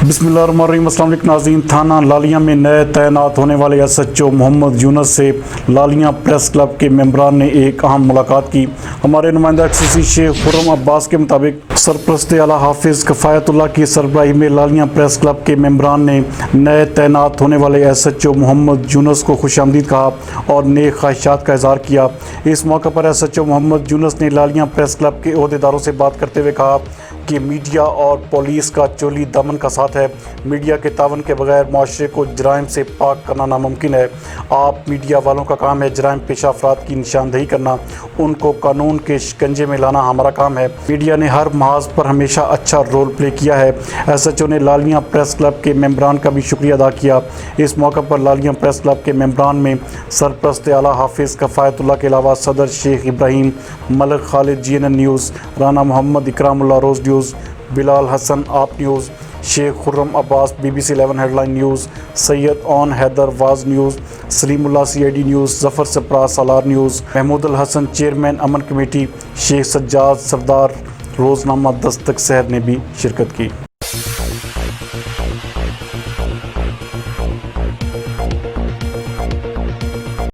بسم اللہ الرحمن الرحیم۔ السلام علیکم ناظرین۔ تھانہ لالیاں میں نئے تعینات ہونے والے SHO محمد یونس سے لالیاں پریس کلب کے ممبران نے ایک اہم ملاقات کی۔ ہمارے نمائندہ خصوصی شیخ خرم عباس کے مطابق سرپرست اعلیٰ حافظ کفایت اللہ کی سربراہی میں لالیاں پریس کلب کے ممبران نے نئے تعینات ہونے والے SHO محمد یونس کو خوش آمدید کہا اور نیک خواہشات کا اظہار کیا۔ اس موقع پر SHO محمد یونس نے لالیاں پریس کلب کے عہدیداروں سے بات کرتے ہوئے کہا کہ میڈیا اور پولیس کا چولی دامن کا ساتھ ہے۔ میڈیا کے تعاون کے بغیر معاشرے کو جرائم سے پاک کرنا ناممکن ہے۔ آپ میڈیا والوں کا کام ہے جرائم پیشہ افراد کی نشاندہی کرنا، ان کو قانون کے شکنجے میں لانا ہمارا کام ہے۔ میڈیا نے ہر محاذ پر ہمیشہ اچھا رول پلے کیا ہے۔ SHO نے لالیاں پریس کلب کے ممبران کا بھی شکریہ ادا کیا۔ اس موقع پر لالیاں پریس کلب کے ممبران میں سرپرست اعلیٰ حافظ کفایت اللہ کے علاوہ صدر Sheikh Ibrahim, Malik Khalid GNN news, Rana Muhammad, Ikramullah Roze news, Bilal Hassan Aap news, Sheikh Khurram Abbas BBC 11 news, Syed Aun Haider واز news, Salimullah CID news, Zafar Sipra Salar news, Mahmood ul-Hassan chairman امن کمیٹی، شیخ سجاد سردار، روزنامہ دستک شہر نے بھی شرکت کی۔